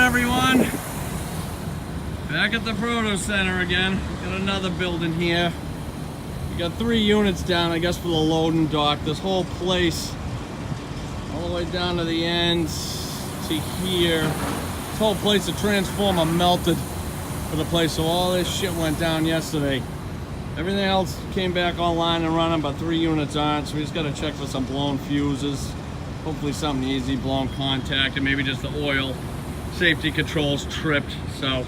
everyone. Back at the Proto Center again. Got another building here. We got 3 units down, I guess, for the loading dock. This whole place, all the way down to the end to here. This whole place, the transformer melted for the place, so all this shit went down yesterday. Everything else came back online and running, but 3 units aren't, so we just got to check for some blown fuses. Hopefully something easy, blown contact, and maybe just the oil safety controls tripped. So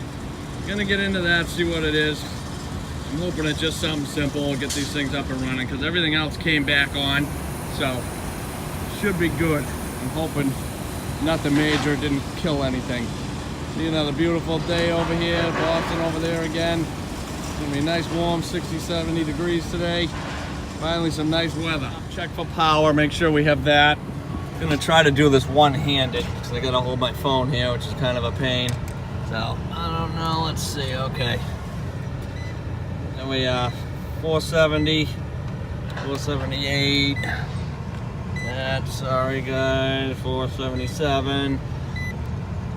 gonna get into that, see what it is. I'm hoping it's just something simple, get these things up and running, because everything else came back on, so should be good. I'm hoping nothing major, didn't kill anything. See another beautiful day over here, Boston over there again. It's gonna be nice warm 60-70 degrees today. Finally some nice weather. Check for power, make sure we have that. I'm gonna try to do this one-handed because I gotta hold my phone here, which is kind of a pain. So I don't know, let's see. Okay, there we are. 470, 478. That's, sorry guys, 477.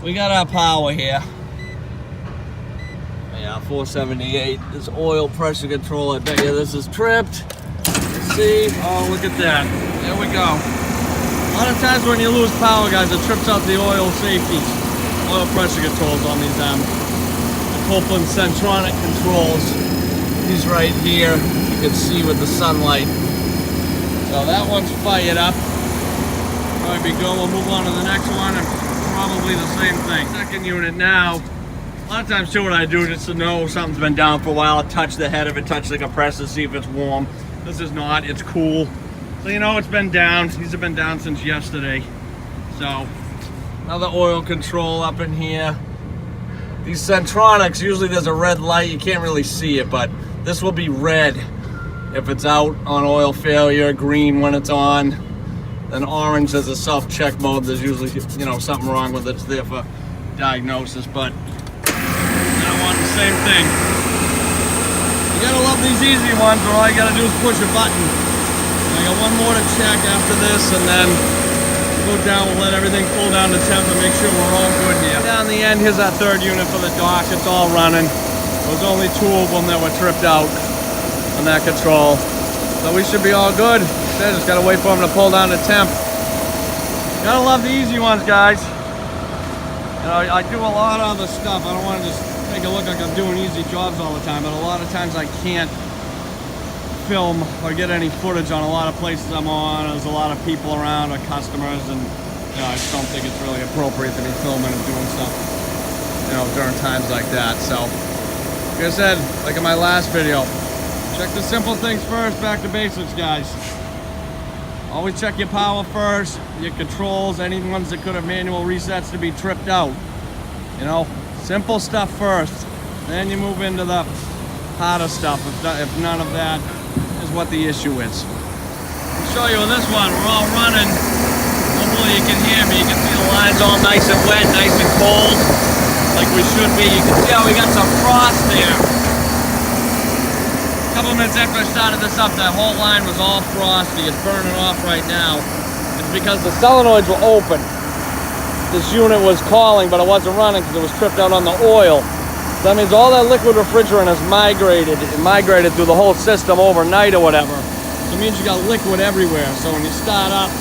We got our power here. Yeah, 478. This oil pressure control, I bet you this is tripped. Let's see. Oh, look at that. There we go. A lot of times when you lose power, guys, it trips out the oil safety, oil pressure controls on these the Copeland Centronic controls. These right here, you can see with the sunlight. So that one's fired up. Probably be good. We'll move on to the next one, and probably the same thing. Second unit now. A lot of times too, what I do just to know something's been down for a while, I touch the head of it, touch the compressor, see if it's warm. This is not. It's cool. So you know it's been down. These have been down since yesterday. So another oil control up in here. These Centronics, usually there's a red light. You can't really see it, but this will be red if it's out on oil failure, green when it's on, then orange as a self-check mode. There's usually, you know, something wrong with it. It's there for diagnosis, but that one, same thing. You gotta love these easy ones where all you gotta do is push a button. I got one more to check after this, and then we'll go down, we'll let everything cool down to temp and make sure we're all good here. Down the end, here's our 3rd unit for the dock. It's all running. There's only 2 of them that were tripped out on that control. So we should be all good. Just gotta wait for them to pull down to temp. Gotta love the easy ones, guys. You know, I do a lot of other stuff. I don't want to just make it look like I'm doing easy jobs all the time, but a lot of times I can't film or get any footage on a lot of places I'm on. There's a lot of people around or customers, and you know, I just don't think it's really appropriate to be filming and doing stuff, you know, during times like that. So like I said, like in my last video, check the simple things first. Back to basics, guys. Always check your power first, your controls, any ones that could have manual resets to be tripped out. You know, simple stuff first, then you move into the harder stuff if none of that is what the issue is. I'll show you with this one. We're all running. Hopefully you can hear me. You can see the lines all nice and wet, nice and cold, like we should be. You can see how we got some frost there. A couple minutes after I started this up, that whole line was all frosty. It's burning off right now. It's because the solenoids were open. This unit was calling, but it wasn't running because it was tripped out on the oil. That means all that liquid refrigerant has migrated. It migrated through the whole system overnight or whatever. So it means you got liquid everywhere. So when you start up,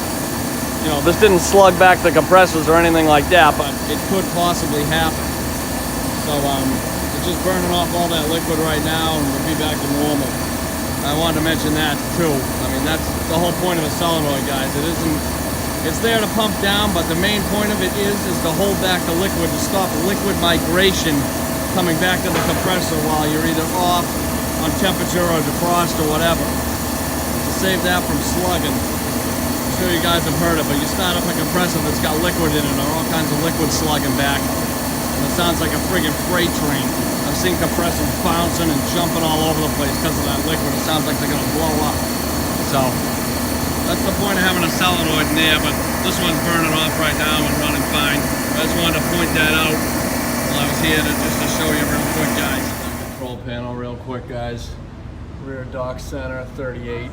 you know, this didn't slug back the compressors or anything like that, but it could possibly happen. So it's just burning off all that liquid right now, and we'll be back to normal. I wanted to mention that too. I mean, that's the whole point of a solenoid, guys. It isn't, it's there to pump down, but the main point of it is to hold back the liquid, to stop liquid migration coming back to the compressor while you're either off on temperature or defrost or whatever, to save that from slugging. I'm sure you guys have heard it, but you start up a compressor that's got liquid in it, or all kinds of liquid slugging back, and it sounds like a friggin' freight train. I've seen compressors bouncing and jumping all over the place because of that liquid. It sounds like they're gonna blow up. So that's the point of having a solenoid in there, but this one's burning off right now and running fine. I just wanted to point that out. I was here just to show you real quick, guys. Control panel real quick, guys. Rear dock center, 38.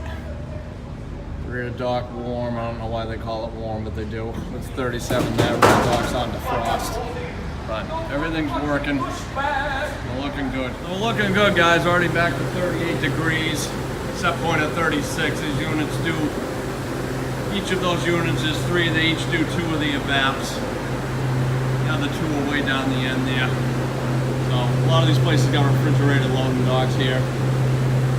Rear dock warm. I don't know why they call it warm, but they do. It's 37 there. Rear dock's on defrost. But everything's working. We're looking good. So we're looking good, guys. Already back to 38 degrees. Set point at 36. These units do, each of those units is 3. They each do 2 of the evapes. The other 2 are way down the end there. So a lot of these places got refrigerated loading docks here.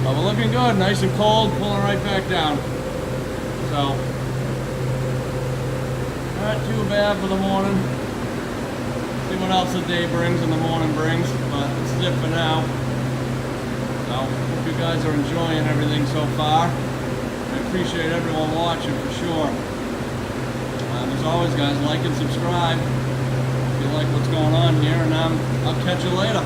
But we're looking good, nice and cold, pulling right back down. So, not too bad for the morning. See what else the day brings and the morning brings, but it's it for now. So, hope you guys are enjoying everything so far. I appreciate everyone watching for sure. As always, guys, like and subscribe if you like what's going on here, and I'll catch you later.